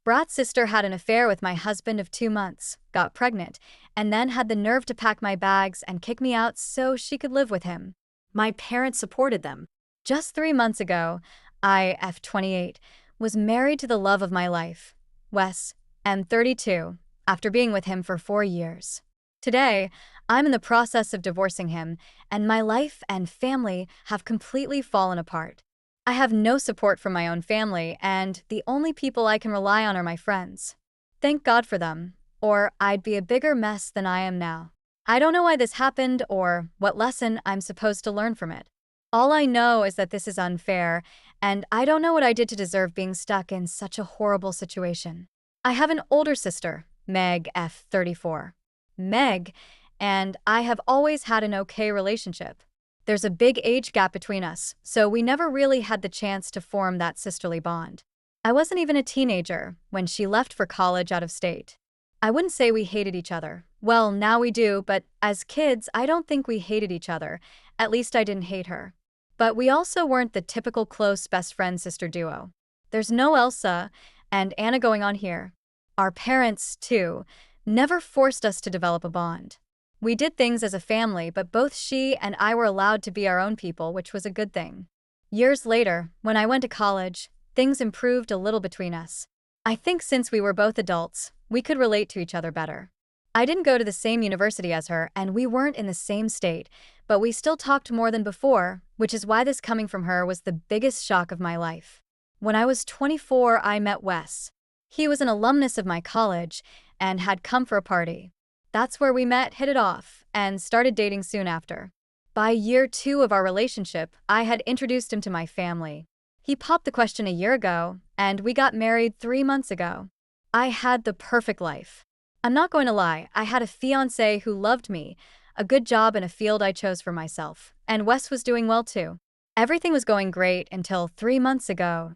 Brat's sister had an affair with my husband of 2 months, got pregnant, and then had the nerve to pack my bags and kick me out so she could live with him. My parents supported them. Just 3 months ago, I, F28, was married to the love of my life, Wes, M32, after being with him for 4 years. Today, I'm in the process of divorcing him, and my life and family have completely fallen apart. I have no support from my own family, and the only people I can rely on are my friends. Thank God for them, or I'd be a bigger mess than I am now. I don't know why this happened or what lesson I'm supposed to learn from it. All I know is that this is unfair, and I don't know what I did to deserve being stuck in such a horrible situation. I have an older sister, Meg, F34. Meg and I have always had an okay relationship. There's a big age gap between us, so we never really had the chance to form that sisterly bond. I wasn't even a teenager when she left for college out of state. I wouldn't say we hated each other. Well, now we do, but as kids, I don't think we hated each other. At least I didn't hate her. But we also weren't the typical close best friend-sister duo. There's no Elsa and Anna going on here. Our parents, too, never forced us to develop a bond. We did things as a family, but both she and I were allowed to be our own people, which was a good thing. Years later, when I went to college, things improved a little between us. I think since we were both adults, we could relate to each other better. I didn't go to the same university as her, and we weren't in the same state, but we still talked more than before, which is why this coming from her was the biggest shock of my life. When I was 24, I met Wes. He was an alumnus of my college and had come for a party. That's where we met, hit it off, and started dating soon after. By year 2 of our relationship, I had introduced him to my family. He popped the question a year ago, and we got married 3 months ago. I had the perfect life. I'm not going to lie, I had a fiancé who loved me, a good job in a field I chose for myself, and Wes was doing well too. Everything was going great until 3 months ago.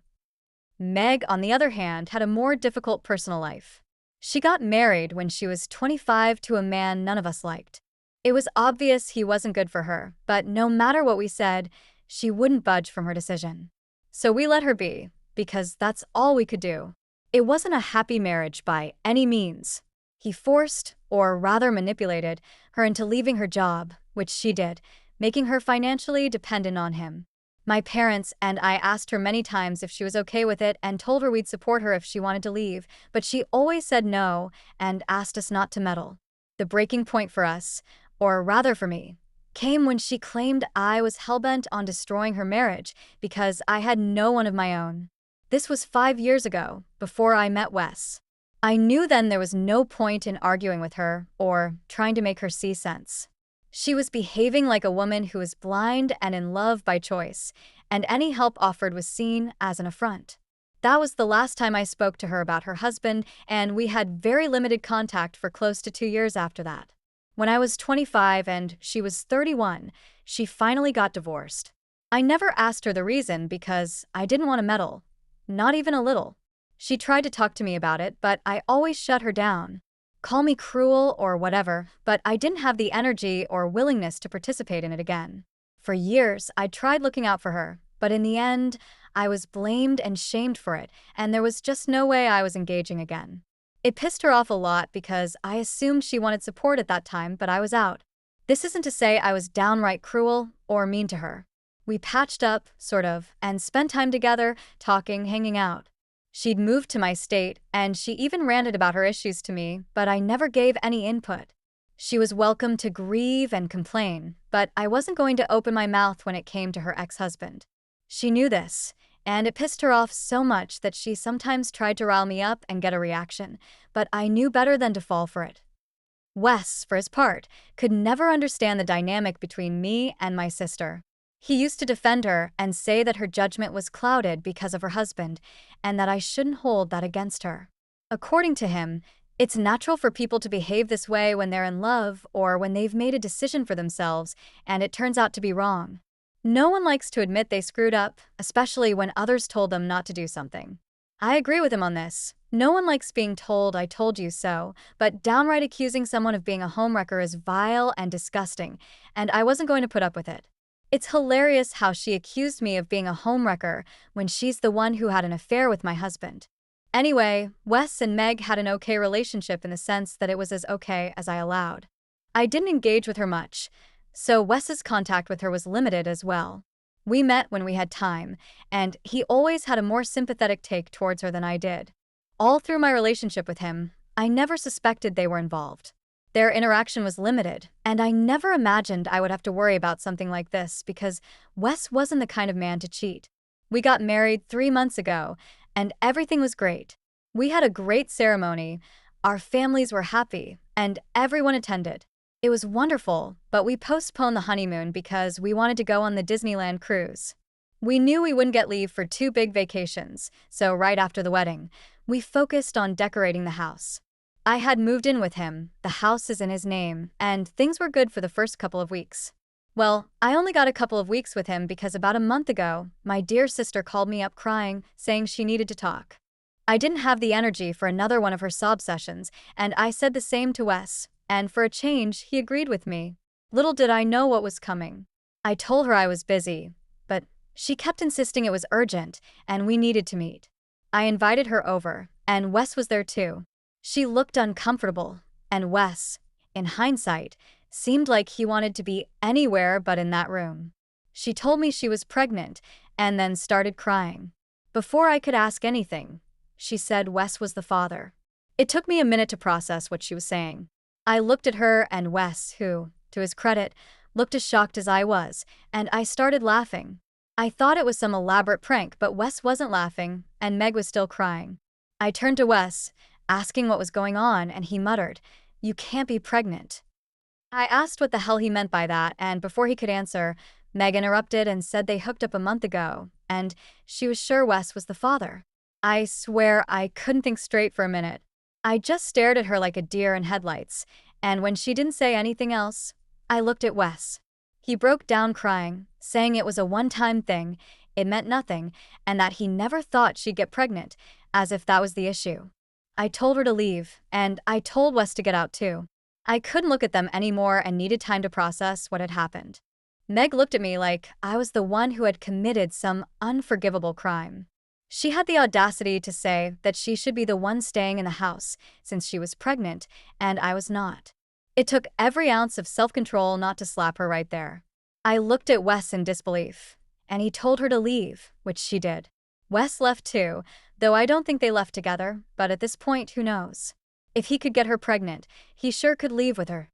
Meg, on the other hand, had a more difficult personal life. She got married when she was 25 to a man none of us liked. It was obvious he wasn't good for her, but no matter what we said, she wouldn't budge from her decision. So we let her be, because that's all we could do. It wasn't a happy marriage by any means. He forced, or rather manipulated, her into leaving her job, which she did, making her financially dependent on him. My parents and I asked her many times if she was okay with it and told her we'd support her if she wanted to leave, but she always said no and asked us not to meddle. The breaking point for us, or rather for me, came when she claimed I was hellbent on destroying her marriage because I had no one of my own. This was 5 years ago, before I met Wes. I knew then there was no point in arguing with her or trying to make her see sense. She was behaving like a woman who was blind and in love by choice, and any help offered was seen as an affront. That was the last time I spoke to her about her husband, and we had very limited contact for close to 2 years after that. When I was 25 and she was 31, she finally got divorced. I never asked her the reason because I didn't want to meddle, not even a little. She tried to talk to me about it, but I always shut her down. Call me cruel or whatever, but I didn't have the energy or willingness to participate in it again. For years, I tried looking out for her, but in the end, I was blamed and shamed for it, and there was just no way I was engaging again. It pissed her off a lot because I assumed she wanted support at that time, but I was out. This isn't to say I was downright cruel or mean to her. We patched up, sort of, and spent time together, talking, hanging out. She'd moved to my state, and she even ranted about her issues to me, but I never gave any input. She was welcome to grieve and complain, but I wasn't going to open my mouth when it came to her ex-husband. She knew this, and it pissed her off so much that she sometimes tried to rile me up and get a reaction, but I knew better than to fall for it. Wes, for his part, could never understand the dynamic between me and my sister. He used to defend her and say that her judgment was clouded because of her husband, and that I shouldn't hold that against her. According to him, it's natural for people to behave this way when they're in love or when they've made a decision for themselves and it turns out to be wrong. No one likes to admit they screwed up, especially when others told them not to do something. I agree with him on this. No one likes being told "I told you so," but downright accusing someone of being a homewrecker is vile and disgusting, and I wasn't going to put up with it. It's hilarious how she accused me of being a homewrecker when she's the one who had an affair with my husband. Anyway, Wes and Meg had an okay relationship in the sense that it was as okay as I allowed. I didn't engage with her much, so Wes's contact with her was limited as well. We met when we had time, and he always had a more sympathetic take towards her than I did. All through my relationship with him, I never suspected they were involved. Their interaction was limited, and I never imagined I would have to worry about something like this because Wes wasn't the kind of man to cheat. We got married 3 months ago, and everything was great. We had a great ceremony, our families were happy, and everyone attended. It was wonderful, but we postponed the honeymoon because we wanted to go on the Disneyland cruise. We knew we wouldn't get leave for 2 big vacations, so right after the wedding, we focused on decorating the house. I had moved in with him, the house is in his name, and things were good for the first couple of weeks. Well, I only got a couple of weeks with him because about a month ago, my dear sister called me up crying, saying she needed to talk. I didn't have the energy for another one of her sob sessions, and I said the same to Wes, and for a change, he agreed with me. Little did I know what was coming. I told her I was busy, but she kept insisting it was urgent, and we needed to meet. I invited her over, and Wes was there too. She looked uncomfortable, and Wes, in hindsight, seemed like he wanted to be anywhere but in that room. She told me she was pregnant, and then started crying. Before I could ask anything, she said Wes was the father. It took me a minute to process what she was saying. I looked at her and Wes, who, to his credit, looked as shocked as I was, and I started laughing. I thought it was some elaborate prank, but Wes wasn't laughing, and Meg was still crying. I turned to Wes, asking what was going on, and he muttered, "You can't be pregnant." I asked what the hell he meant by that, and before he could answer, Meg interrupted and said they hooked up a month ago, and she was sure Wes was the father. I swear I couldn't think straight for a minute. I just stared at her like a deer in headlights, and when she didn't say anything else, I looked at Wes. He broke down crying, saying it was a one-time thing, it meant nothing, and that he never thought she'd get pregnant, as if that was the issue. I told her to leave, and I told Wes to get out too. I couldn't look at them anymore and needed time to process what had happened. Meg looked at me like I was the one who had committed some unforgivable crime. She had the audacity to say that she should be the one staying in the house since she was pregnant, and I was not. It took every ounce of self-control not to slap her right there. I looked at Wes in disbelief, and he told her to leave, which she did. Wes left too, though I don't think they left together, but at this point, who knows? If he could get her pregnant, he sure could leave with her.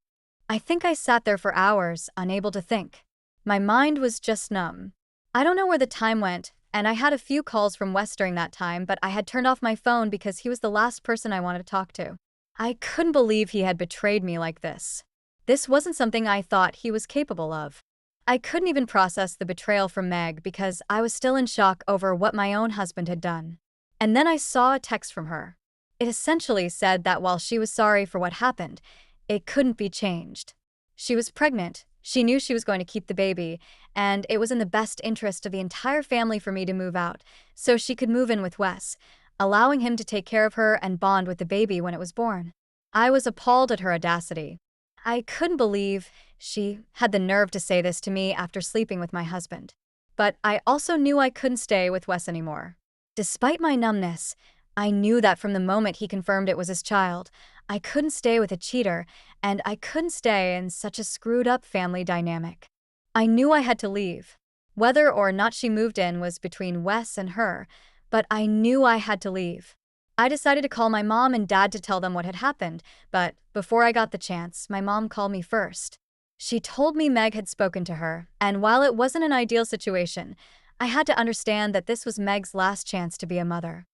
I think I sat there for hours, unable to think. My mind was just numb. I don't know where the time went, and I had a few calls from Wes during that time, but I had turned off my phone because he was the last person I wanted to talk to. I couldn't believe he had betrayed me like this. This wasn't something I thought he was capable of. I couldn't even process the betrayal from Meg because I was still in shock over what my own husband had done. And then I saw a text from her. It essentially said that while she was sorry for what happened, it couldn't be changed. She was pregnant, she knew she was going to keep the baby, and it was in the best interest of the entire family for me to move out, so she could move in with Wes, allowing him to take care of her and bond with the baby when it was born. I was appalled at her audacity. I couldn't believe she had the nerve to say this to me after sleeping with my husband. But I also knew I couldn't stay with Wes anymore. Despite my numbness, I knew that from the moment he confirmed it was his child, I couldn't stay with a cheater, and I couldn't stay in such a screwed-up family dynamic. I knew I had to leave. Whether or not she moved in was between Wes and her, but I knew I had to leave. I decided to call my mom and dad to tell them what had happened, but before I got the chance, my mom called me first. She told me Meg had spoken to her, and while it wasn't an ideal situation, I had to understand that this was Meg's last chance to be a mother.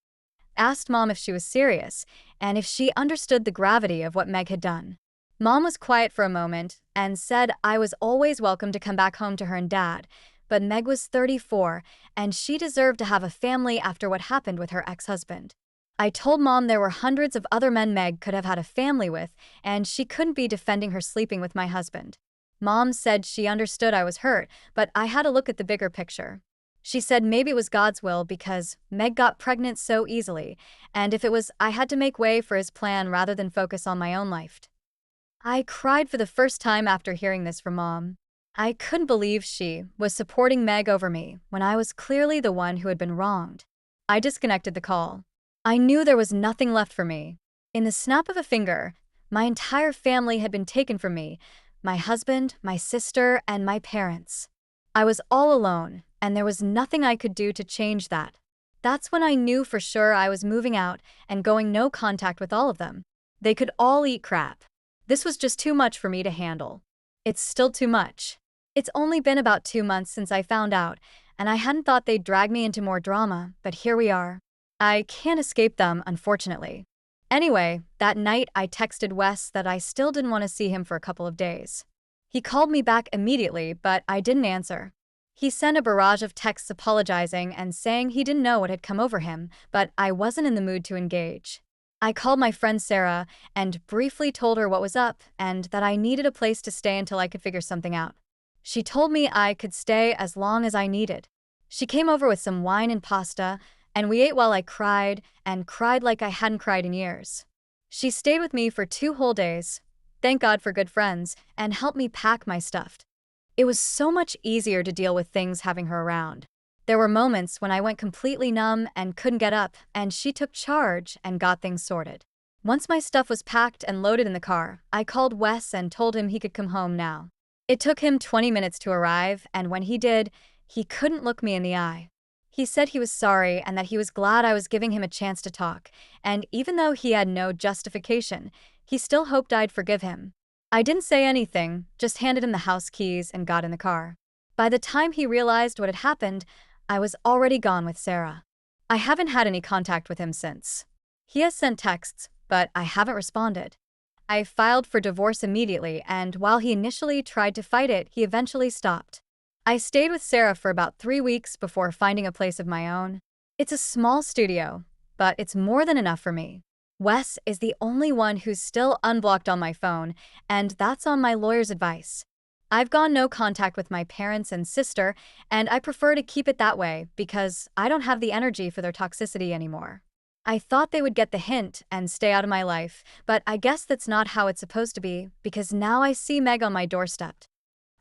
Asked Mom if she was serious, and if she understood the gravity of what Meg had done. Mom was quiet for a moment and said I was always welcome to come back home to her and Dad, but Meg was 34 and she deserved to have a family after what happened with her ex-husband. I told Mom there were hundreds of other men Meg could have had a family with, and she couldn't be defending her sleeping with my husband. Mom said she understood I was hurt, but I had to look at the bigger picture. She said maybe it was God's will because Meg got pregnant so easily, and if it was, I had to make way for his plan rather than focus on my own life. I cried for the first time after hearing this from Mom. I couldn't believe she was supporting Meg over me when I was clearly the one who had been wronged. I disconnected the call. I knew there was nothing left for me. In the snap of a finger, my entire family had been taken from me, my husband, my sister, and my parents. I was all alone, and there was nothing I could do to change that. That's when I knew for sure I was moving out and going no contact with all of them. They could all eat crap. This was just too much for me to handle. It's still too much. It's only been about 2 months since I found out, and I hadn't thought they'd drag me into more drama, but here we are. I can't escape them, unfortunately. Anyway, that night I texted Wes that I still didn't want to see him for a couple of days. He called me back immediately, but I didn't answer. He sent a barrage of texts apologizing and saying he didn't know what had come over him, but I wasn't in the mood to engage. I called my friend Sarah and briefly told her what was up and that I needed a place to stay until I could figure something out. She told me I could stay as long as I needed. She came over with some wine and pasta, and we ate while I cried, and cried like I hadn't cried in years. She stayed with me for 2 whole days, thank God for good friends, and helped me pack my stuff. It was so much easier to deal with things having her around. There were moments when I went completely numb and couldn't get up, and she took charge and got things sorted. Once my stuff was packed and loaded in the car, I called Wes and told him he could come home now. It took him 20 minutes to arrive, and when he did, he couldn't look me in the eye. He said he was sorry and that he was glad I was giving him a chance to talk, and even though he had no justification, he still hoped I'd forgive him. I didn't say anything, just handed him the house keys and got in the car. By the time he realized what had happened, I was already gone with Sarah. I haven't had any contact with him since. He has sent texts, but I haven't responded. I filed for divorce immediately, and while he initially tried to fight it, he eventually stopped. I stayed with Sarah for about 3 weeks before finding a place of my own. It's a small studio, but it's more than enough for me. Wes is the only one who's still unblocked on my phone, and that's on my lawyer's advice. I've gone no contact with my parents and sister, and I prefer to keep it that way because I don't have the energy for their toxicity anymore. I thought they would get the hint and stay out of my life, but I guess that's not how it's supposed to be because now I see Meg on my doorstep.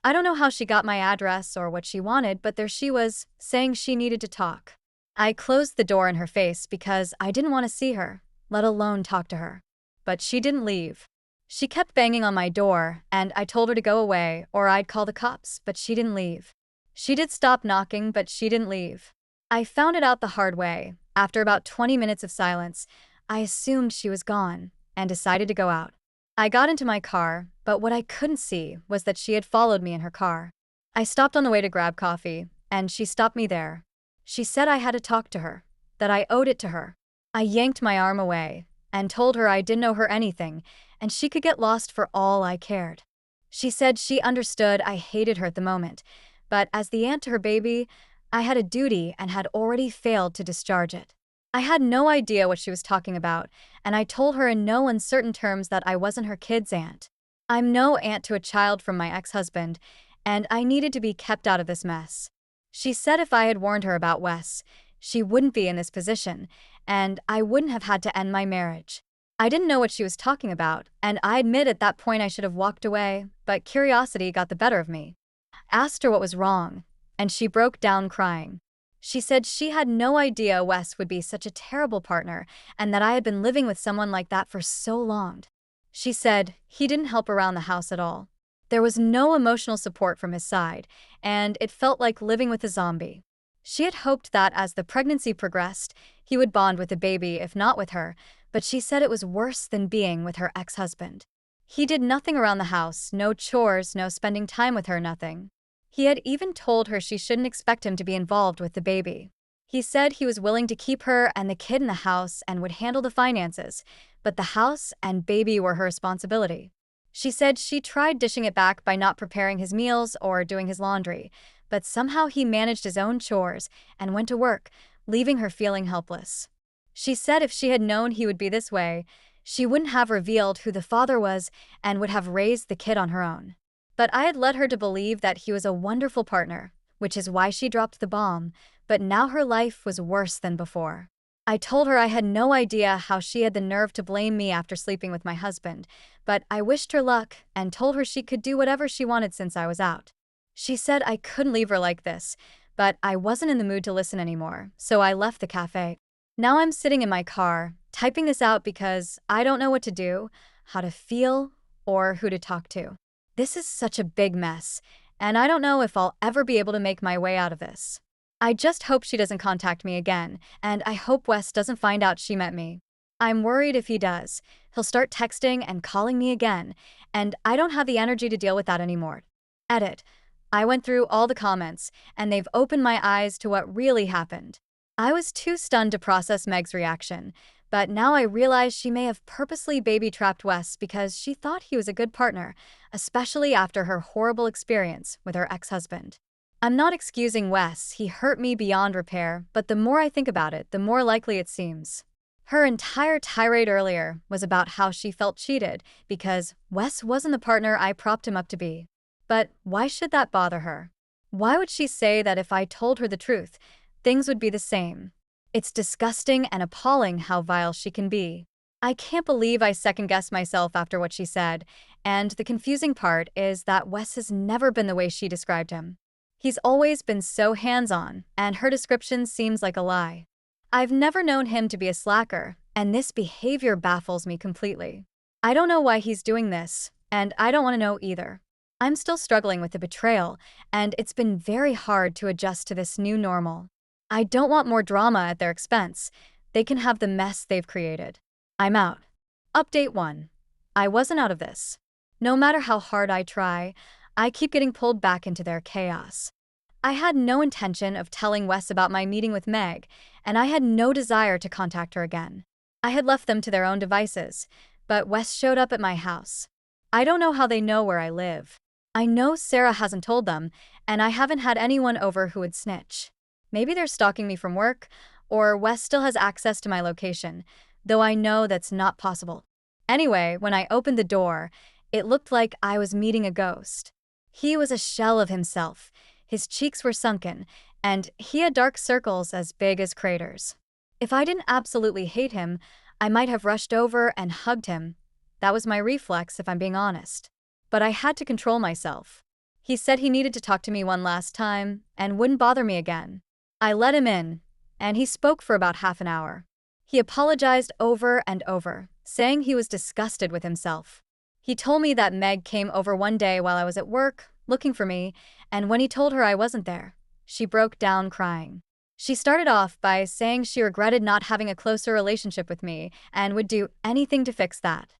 I don't know how she got my address or what she wanted, but there she was, saying she needed to talk. I closed the door in her face because I didn't want to see her, let alone talk to her. But she didn't leave. She kept banging on my door, and I told her to go away or I'd call the cops, but she didn't leave. She did stop knocking, but she didn't leave. I found it out the hard way. After about 20 minutes of silence, I assumed she was gone and decided to go out. I got into my car, but what I couldn't see was that she had followed me in her car. I stopped on the way to grab coffee, and she stopped me there. She said I had to talk to her, that I owed it to her. I yanked my arm away and told her I didn't owe her anything, and she could get lost for all I cared. She said she understood I hated her at the moment, but as the aunt to her baby, I had a duty and had already failed to discharge it. I had no idea what she was talking about, and I told her in no uncertain terms that I wasn't her kid's aunt. I'm no aunt to a child from my ex-husband, and I needed to be kept out of this mess. She said if I had warned her about Wes, she wouldn't be in this position, and I wouldn't have had to end my marriage. I didn't know what she was talking about, and I admit at that point I should have walked away, but curiosity got the better of me. I asked her what was wrong, and she broke down crying. She said she had no idea Wes would be such a terrible partner and that I had been living with someone like that for so long. She said he didn't help around the house at all. There was no emotional support from his side, and it felt like living with a zombie. She had hoped that as the pregnancy progressed, he would bond with the baby if not with her, but she said it was worse than being with her ex-husband. He did nothing around the house, no chores, no spending time with her, nothing. He had even told her she shouldn't expect him to be involved with the baby. He said he was willing to keep her and the kid in the house and would handle the finances, but the house and baby were her responsibility. She said she tried dishing it back by not preparing his meals or doing his laundry, but somehow he managed his own chores and went to work, leaving her feeling helpless. She said if she had known he would be this way, she wouldn't have revealed who the father was and would have raised the kid on her own. But I had led her to believe that he was a wonderful partner, which is why she dropped the bomb, but now her life was worse than before. I told her I had no idea how she had the nerve to blame me after sleeping with my husband, but I wished her luck and told her she could do whatever she wanted since I was out. She said I couldn't leave her like this, but I wasn't in the mood to listen anymore, so I left the cafe. Now I'm sitting in my car, typing this out because I don't know what to do, how to feel, or who to talk to. This is such a big mess, and I don't know if I'll ever be able to make my way out of this. I just hope she doesn't contact me again, and I hope Wes doesn't find out she met me. I'm worried if he does, he'll start texting and calling me again, and I don't have the energy to deal with that anymore. Edit. I went through all the comments, and they've opened my eyes to what really happened. I was too stunned to process Meg's reaction, but now I realize she may have purposely baby-trapped Wes because she thought he was a good partner, especially after her horrible experience with her ex-husband. I'm not excusing Wes, he hurt me beyond repair, but the more I think about it, the more likely it seems. Her entire tirade earlier was about how she felt cheated because Wes wasn't the partner I propped him up to be. But why should that bother her? Why would she say that if I told her the truth, things would be the same? It's disgusting and appalling how vile she can be. I can't believe I second-guessed myself after what she said, and the confusing part is that Wes has never been the way she described him. He's always been so hands-on, and her description seems like a lie. I've never known him to be a slacker, and this behavior baffles me completely. I don't know why he's doing this, and I don't want to know either. I'm still struggling with the betrayal, and it's been very hard to adjust to this new normal. I don't want more drama at their expense. They can have the mess they've created. I'm out. Update 1. I wasn't out of this. No matter how hard I try, I keep getting pulled back into their chaos. I had no intention of telling Wes about my meeting with Meg, and I had no desire to contact her again. I had left them to their own devices, but Wes showed up at my house. I don't know how they know where I live. I know Sarah hasn't told them, and I haven't had anyone over who would snitch. Maybe they're stalking me from work, or Wes still has access to my location, though I know that's not possible. Anyway, when I opened the door, it looked like I was meeting a ghost. He was a shell of himself. His cheeks were sunken, and he had dark circles as big as craters. If I didn't absolutely hate him, I might have rushed over and hugged him. That was my reflex, if I'm being honest. But I had to control myself. He said he needed to talk to me one last time and wouldn't bother me again. I let him in, and he spoke for about half an hour. He apologized over and over, saying he was disgusted with himself. He told me that Meg came over one day while I was at work, looking for me, and when he told her I wasn't there, she broke down crying. She started off by saying she regretted not having a closer relationship with me and would do anything to fix that.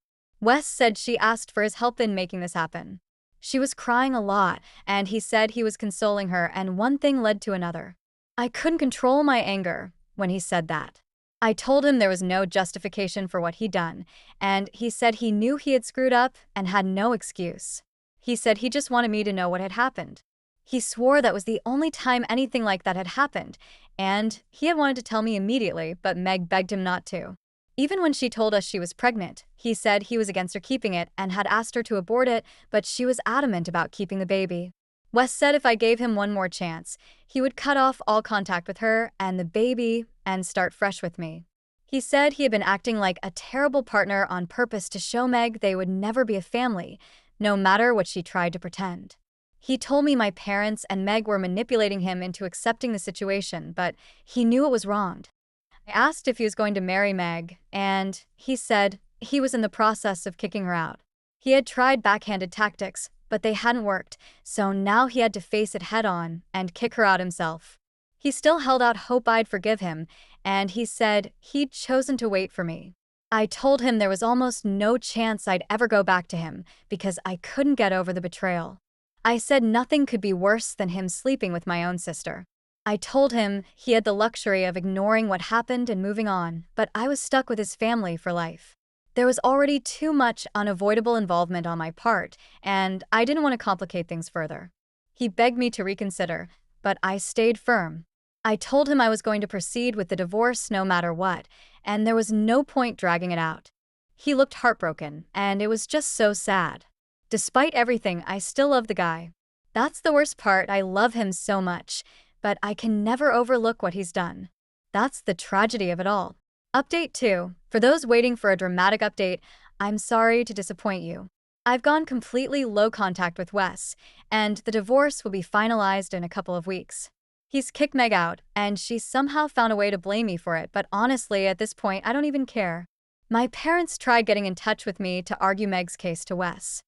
Wes said she asked for his help in making this happen. She was crying a lot, and he said he was consoling her, and one thing led to another. I couldn't control my anger when he said that. I told him there was no justification for what he'd done, and he said he knew he had screwed up and had no excuse. He said he just wanted me to know what had happened. He swore that was the only time anything like that had happened, and he had wanted to tell me immediately, but Meg begged him not to. Even when she told us she was pregnant, he said he was against her keeping it and had asked her to abort it, but she was adamant about keeping the baby. Wes said if I gave him one more chance, he would cut off all contact with her and the baby and start fresh with me. He said he had been acting like a terrible partner on purpose to show Meg they would never be a family, no matter what she tried to pretend. He told me my parents and Meg were manipulating him into accepting the situation, but he knew it was wrong. I asked if he was going to marry Meg, and he said he was in the process of kicking her out. He had tried backhanded tactics, but they hadn't worked, so now he had to face it head-on and kick her out himself. He still held out hope I'd forgive him, and he said he'd chosen to wait for me. I told him there was almost no chance I'd ever go back to him because I couldn't get over the betrayal. I said nothing could be worse than him sleeping with my own sister. I told him he had the luxury of ignoring what happened and moving on, but I was stuck with his family for life. There was already too much unavoidable involvement on my part, and I didn't want to complicate things further. He begged me to reconsider, but I stayed firm. I told him I was going to proceed with the divorce no matter what, and there was no point dragging it out. He looked heartbroken, and it was just so sad. Despite everything, I still love the guy. That's the worst part, I love him so much, but I can never overlook what he's done. That's the tragedy of it all. Update 2. For those waiting for a dramatic update, I'm sorry to disappoint you. I've gone completely low contact with Wes, and the divorce will be finalized in a couple of weeks. He's kicked Meg out, and she somehow found a way to blame me for it, but honestly, at this point, I don't even care. My parents tried getting in touch with me to argue Meg's case to Wes.